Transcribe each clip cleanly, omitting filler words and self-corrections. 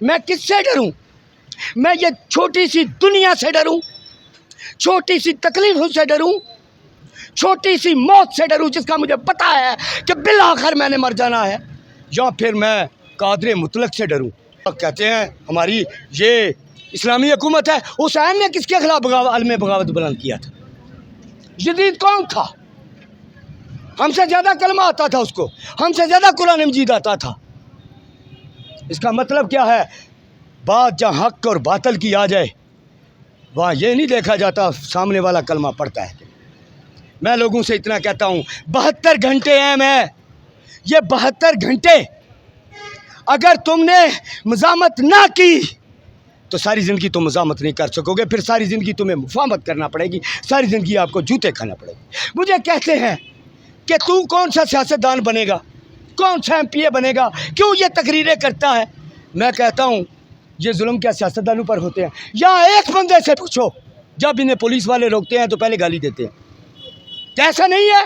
मैं किससे डरूं? मैं ये छोटी सी दुनिया से डरूं, छोटी सी तकलीफों से डरूं, छोटी सी मौत से डरूं जिसका मुझे पता है कि बिल आखिर मैंने मर जाना है, या फिर मैं कादर मुतलक से डरूं? कहते हैं हमारी ये इस्लामी हुकूमत है। हुसैन ने किसके खिलाफ आलम बगावत बुलंद किया था? यजीद कौन था? हमसे ज़्यादा कलमा आता था उसको, हमसे ज़्यादा कुरान मजीद आता था। इसका मतलब क्या है? बात जहाँ हक और बातल की आ जाए वहाँ ये नहीं देखा जाता सामने वाला कलमा पढ़ता है। मैं लोगों से इतना कहता हूँ, 72 घंटे हैं मैं, ये 72 घंटे अगर तुमने मज़ामत ना की तो सारी ज़िंदगी तुम मज़ामत नहीं कर सकोगे, फिर सारी ज़िंदगी तुम्हें मुफाहमत करना पड़ेगी, सारी ज़िंदगी आपको जूते खाना पड़ेगी। मुझे कहते हैं कि तू कौन सा सियासतदान बनेगा, कौन सा MPA बनेगा, क्यों ये तकरीरें करता है? मैं कहता हूँ ये जुल्म क्या सियासतदानों पर होते हैं? या एक बंदे से पूछो, जब इन्हें पुलिस वाले रोकते हैं तो पहले गाली देते हैं, कैसा नहीं है?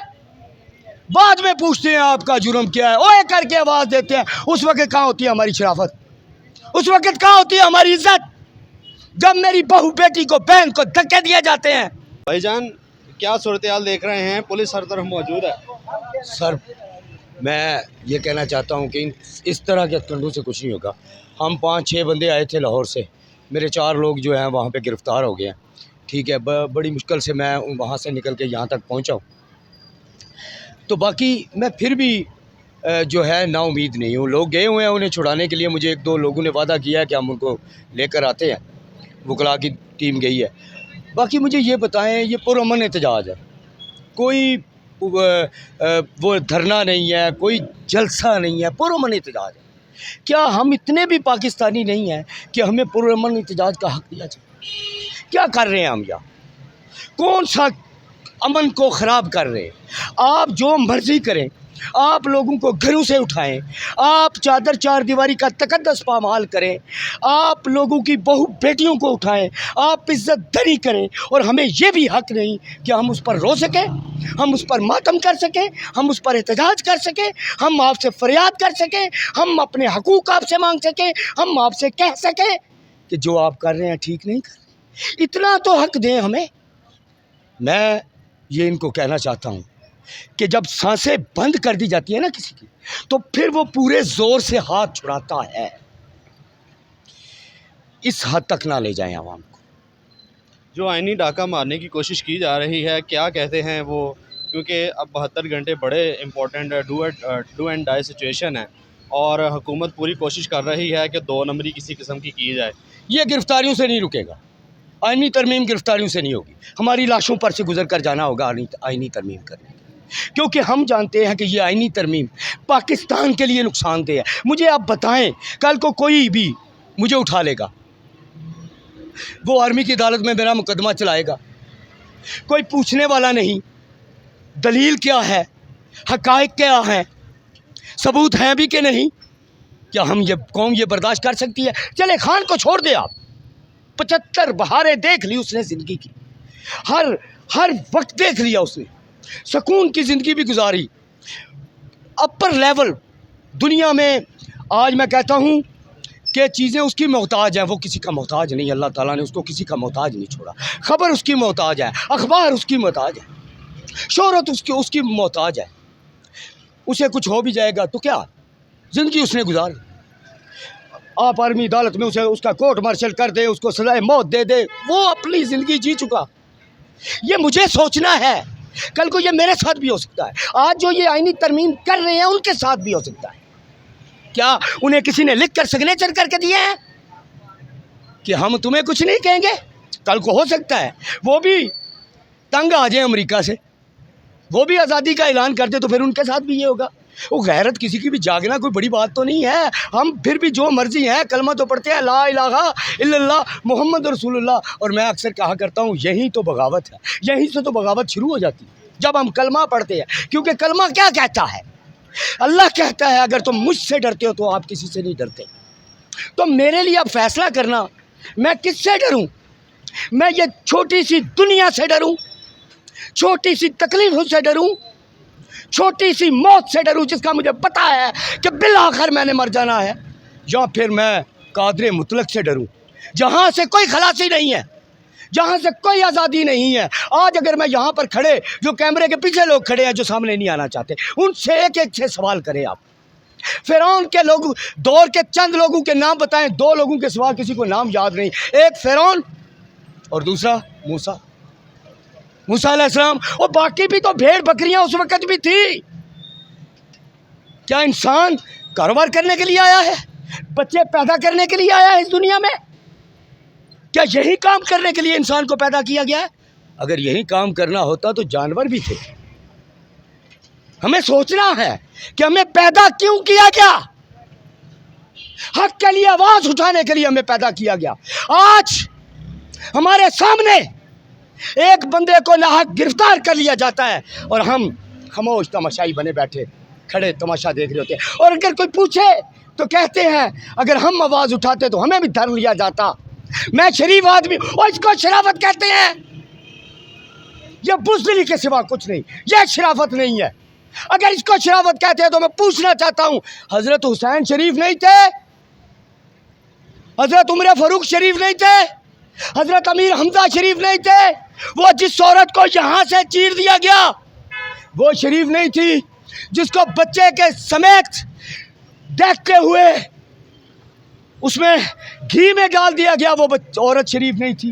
बाद में पूछते हैं आपका जुर्म क्या है, ओए करके आवाज़ देते हैं। उस वक्त कहाँ होती है हमारी शराफत? उस वक्त कहाँ होती है हमारी इज्जत, जब मेरी बहू बेटी को, बहन को धक्के दिए जाते हैं? भाईजान, क्या सूरत हाल देख रहे हैं? पुलिस हर तरफ मौजूद है। सर, मैं ये कहना चाहता हूँ कि इस तरह के हथकंडों से कुछ नहीं होगा। हम 5-6 बंदे आए थे लाहौर से, मेरे 4 लोग जो हैं वहाँ पे गिरफ़्तार हो गए हैं। ठीक है, बड़ी मुश्किल से मैं वहाँ से निकल के यहाँ तक पहुँचा हूँ। तो बाकी मैं फिर भी जो है ना उम्मीद नहीं हूँ। लोग गए हुए हैं उन्हें छुड़ाने के लिए, मुझे 1-2 लोगों ने वादा किया है कि हम उनको लेकर आते हैं, वकला की टीम गई है। बाकी मुझे ये बताएं, ये पुरअमन एहतजाज है, कोई वो धरना नहीं है, कोई जलसा नहीं है, पुरअमन एहतजाज है। क्या हम इतने भी पाकिस्तानी नहीं हैं कि हमें पुरअमन एहतजाज का हक़ दिया जाए? क्या कर रहे हैं हम यहाँ? कौन सा अमन को ख़राब कर रहे हैं? आप जो मर्ज़ी करें, आप लोगों को घरों से उठाएं, आप चादर चार दीवारी का तकद्दस पामाल करें, आप लोगों की बहू बेटियों को उठाएं, आप इज़्ज़त दरी करें, और हमें ये भी हक़ नहीं कि हम उस पर रो सकें, हम उस पर मातम कर सकें, हम उस पर एहतजाज कर सकें, हम आपसे फरियाद कर सकें, हम अपने हकूक़ आपसे मांग सकें, हम आपसे कह सकें कि जो आप कर रहे हैं ठीक नहीं कर रहे। इतना तो हक़ दें हमें। मैं ये इनको कहना चाहता हूँ कि जब सांसें बंद कर दी जाती है ना किसी की, तो फिर वो पूरे ज़ोर से हाथ छुड़ाता है। इस हद तक ना ले जाएं आवाम को। जो आईनी डाका मारने की कोशिश की जा रही है, क्या कहते हैं वो? क्योंकि अब 72 घंटे बड़े important do and die situation है, और हुकूमत पूरी कोशिश कर रही है कि 2 नंबरी किसी किस्म की जाए। ये गिरफ्तारियों से नहीं रुकेगा, आईनी तरमीम गिरफ्तारियों से नहीं होगी। हमारी लाशों पर से गुजर कर जाना होगा आईनी तरमीम करने, क्योंकि हम जानते हैं कि ये आईनी तरमीम पाकिस्तान के लिए नुकसानदेह है। मुझे आप बताएं, कल को कोई भी मुझे उठा लेगा, वो आर्मी की अदालत में मेरा मुकदमा चलाएगा, कोई पूछने वाला नहीं, दलील क्या है, हक़ाइक़ क्या हैं, सबूत हैं भी कि नहीं? क्या हम ये कौम ये बर्दाश्त कर सकती है? चले खान को छोड़ दे आप, 75 बहारें देख ली उसने ज़िंदगी की, हर वक्त देख लिया उसने, सुकून की ज़िंदगी भी गुजारी, अपर लेवल दुनिया में। आज मैं कहता हूँ कि चीज़ें उसकी मोहताज हैं, वो किसी का मोहताज नहीं। अल्लाह ताला ने उसको किसी का मोहताज नहीं छोड़ा। ख़बर उसकी मोहताज है, अखबार उसकी मोहताज है, शोहरत उसकी मोहताज है। उसे कुछ हो भी जाएगा तो क्या, ज़िंदगी उसने गुजारी। आप आर्मी अदालत में उसे उसका कोर्ट मार्शल कर दे, उसको सज़ाए मौत दे दे, वो अपनी ज़िंदगी जी चुका। ये मुझे सोचना है, कल को ये मेरे साथ भी हो सकता है। आज जो ये आईनी तरमीम कर रहे हैं उनके साथ भी हो सकता है। क्या उन्हें किसी ने लिख कर सिग्नेचर करके दिए हैं कि हम तुम्हें कुछ नहीं कहेंगे? कल को हो सकता है वो भी तंग आ जाए अमेरिका से, वो भी आज़ादी का ऐलान कर दे, तो फिर उनके साथ भी ये होगा। वो गैरत किसी की भी जागना कोई बड़ी बात तो नहीं है। हम फिर भी जो मर्जी है कलमा तो पढ़ते हैं, ला इलाहा इल्लल्लाह मुहम्मद रसूलुल्लाह। और मैं अक्सर कहा करता हूँ यही तो बगावत है, यहीं से तो बगावत शुरू हो जाती है, जब हम कलमा पढ़ते हैं। क्योंकि कलमा क्या कहता है? अल्लाह कहता है अगर तुम मुझसे डरते हो तो आप किसी से नहीं डरते। तो मेरे लिए अब फैसला करना, मैं किससे डरूं? मैं ये छोटी सी दुनिया से डरूं, छोटी सी तकलीफों से डरूं, छोटी सी मौत से डरूं जिसका मुझे पता है कि बिल आखिर मैंने मर जाना है, या फिर मैं قادر مطلق سے ڈروں، جہاں سے کوئی خلاصی نہیں ہے، جہاں سے کوئی آزادی نہیں ہے۔ آج اگر میں یہاں پر کھڑے، جو کیمرے کے پیچھے لوگ کھڑے ہیں جو سامنے نہیں آنا چاہتے، ان سے ایک ایک سے سوال کریں آپ۔ فرعون کے لوگ دور کے چند لوگوں کے نام بتائیں، 2 لوگوں کے سوا کسی کو نام یاد نہیں، ایک فرعون اور دوسرا موسیٰ علیہ السلام، اور باقی بھی تو بھیڑ بکریاں اس وقت بھی تھی۔ کیا انسان کاروبار کرنے کے لیے آیا ہے؟ بچے پیدا کرنے کے لیے آیا ہے اس دنیا میں؟ کیا یہی کام کرنے کے لیے انسان کو پیدا کیا گیا ہے؟ اگر یہی کام کرنا ہوتا تو جانور بھی تھے۔ ہمیں سوچنا ہے کہ ہمیں پیدا کیوں کیا گیا؟ حق کے لیے آواز اٹھانے کے لیے ہمیں پیدا کیا گیا۔ آج ہمارے سامنے ایک بندے کو ناحق گرفتار کر لیا جاتا ہے اور ہم خاموش تماشائی بنے بیٹھے کھڑے تماشا دیکھ رہے ہوتے ہیں، اور اگر کوئی پوچھے تو کہتے ہیں اگر ہم آواز اٹھاتے تو ہمیں بھی دھر لیا جاتا۔ میں شریف آدمی، اور اس کو شرافت کہتے ہیں؟ یہ بزدلی کے سوا کچھ نہیں، یہ شرافت نہیں ہے۔ اگر اس کو شرافت کہتے ہیں تو میں پوچھنا چاہتا ہوں، حضرت حسین شریف نہیں تھے؟ حضرت عمر فاروق شریف نہیں تھے؟ حضرت امیر حمزہ شریف نہیں تھے؟ وہ جس عورت کو یہاں سے چیر دیا گیا وہ شریف نہیں تھی؟ جس کو بچے کے سمیت دیکھتے ہوئے اس میں گھی میں ڈال دیا گیا وہ عورت شریف نہیں تھی؟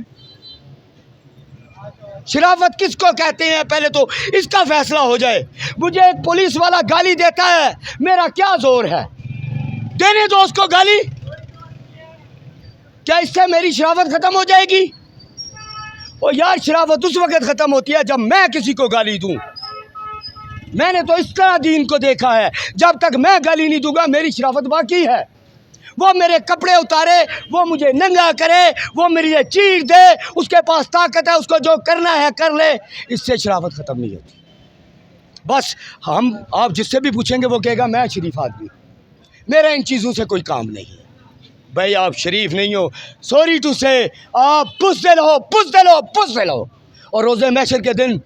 شرافت کس کو کہتے ہیں پہلے تو اس کا فیصلہ ہو جائے۔ مجھے ایک پولیس والا گالی دیتا ہے، میرا کیا زور ہے؟ دینے دو اس کو گالی، کیا اس سے میری شرافت ختم ہو جائے گی؟ اور یار شرافت اس وقت ختم ہوتی ہے جب میں کسی کو گالی دوں۔ میں نے تو اس طرح دین کو دیکھا ہے، جب تک میں گالی نہیں دوں گا میری شرافت باقی ہے۔ وہ میرے کپڑے اتارے، وہ مجھے ننگا کرے، وہ میری یہ چیر دے، اس کے پاس طاقت ہے، اس کو جو کرنا ہے کر لے، اس سے شرافت ختم نہیں ہوتی۔ بس آپ جس سے بھی پوچھیں گے وہ کہے گا میں شریف آدمی ہوں، میرا ان چیزوں سے کوئی کام نہیں ہے۔ بھائی آپ شریف نہیں ہو، سوری ٹو سے آپ بزدل ہو، اور روز محشر کے دن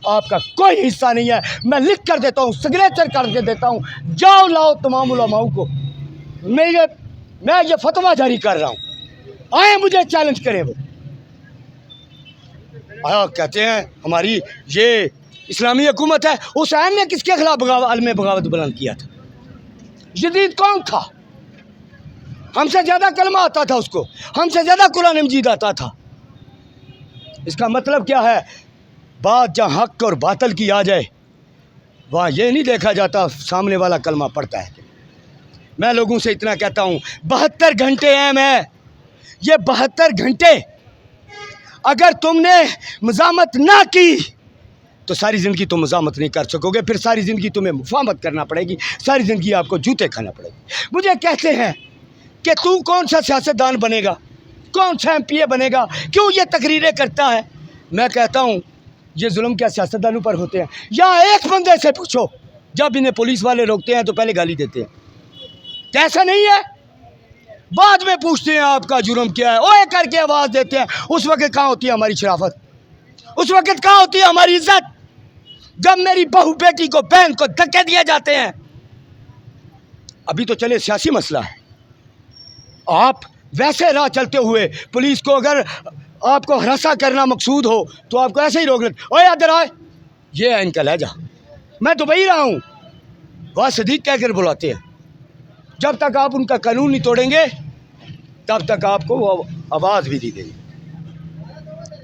آپ کا کوئی حصہ نہیں ہے۔ میں لکھ کر دیتا ہوں، سگنیچر کر کے دیتا ہوں، جاؤ لاؤ تمام علماؤں کو، میں یہ فتویٰ جاری کر رہا ہوں، آئیں مجھے چیلنج کریں۔ وہ کہتے ہیں ہماری یہ اسلامی حکومت ہے۔ حسین نے کس کے خلاف عالم بغاوت بلند کیا تھا؟ یزید کون تھا؟ ہم سے زیادہ کلمہ آتا تھا اس کو، ہم سے زیادہ قرآن مجید آتا تھا۔ اس کا مطلب کیا ہے؟ بات جہاں حق اور باطل کی آ جائے وہاں یہ نہیں دیکھا جاتا سامنے والا کلمہ پڑھتا ہے۔ میں لوگوں سے اتنا کہتا ہوں، 72 گھنٹے ہیں، میں یہ 72 گھنٹے اگر تم نے مزاحمت نہ کی تو ساری زندگی تم مزاحمت نہیں کر سکو گے، پھر ساری زندگی تمہیں مفاہمت کرنا پڑے گی، ساری زندگی آپ کو جوتے کھانا پڑے گی۔ مجھے کہتے ہیں کہ تو کون سا سیاستدان بنے گا، کون سا MP بنے گا، کیوں یہ تقریریں کرتا ہے؟ میں کہتا ہوں یہ ظلم کیا سیاستدانوں پر ہوتے ہیں؟ یا ایک بندے سے پوچھو، جب انہیں پولیس والے روکتے ہیں تو پہلے گالی دیتے ہیں، ایسا نہیں ہے؟ بعد میں پوچھتے ہیں آپ کا جرم کیا ہے، اوے کر کے آواز دیتے ہیں۔ اس وقت کہاں ہوتی ہے ہماری شرافت؟ اس وقت کہاں ہوتی ہے ہماری عزت؟ جب میری بہو بیٹی کو بہن کو دھکے دیے جاتے ہیں۔ ابھی تو چلے سیاسی مسئلہ ہے، آپ ویسے راہ چلتے ہوئے پولیس کو اگر آپ کو ہراساں کرنا مقصود ہو تو آپ کو ایسے ہی روک لیتے، اوے ادھر آئے، یہ ہے ان کا لہجہ۔ میں دبئی رہا ہوں، وہ صدیق کہہ کر بلاتے ہیں۔ جب تک آپ ان کا قانون نہیں توڑیں گے تب تک آپ کو وہ آواز بھی دی دیں گے۔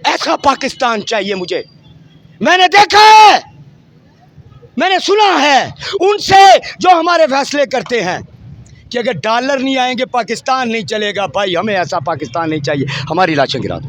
ایسا پاکستان چاہیے مجھے۔ میں نے دیکھا ہے، میں نے سنا ہے ان سے جو ہمارے فیصلے کرتے ہیں کہ اگر ڈالر نہیں آئیں گے پاکستان نہیں چلے گا۔ بھائی ہمیں ایسا پاکستان نہیں چاہیے، ہماری لاشیں گرا دو۔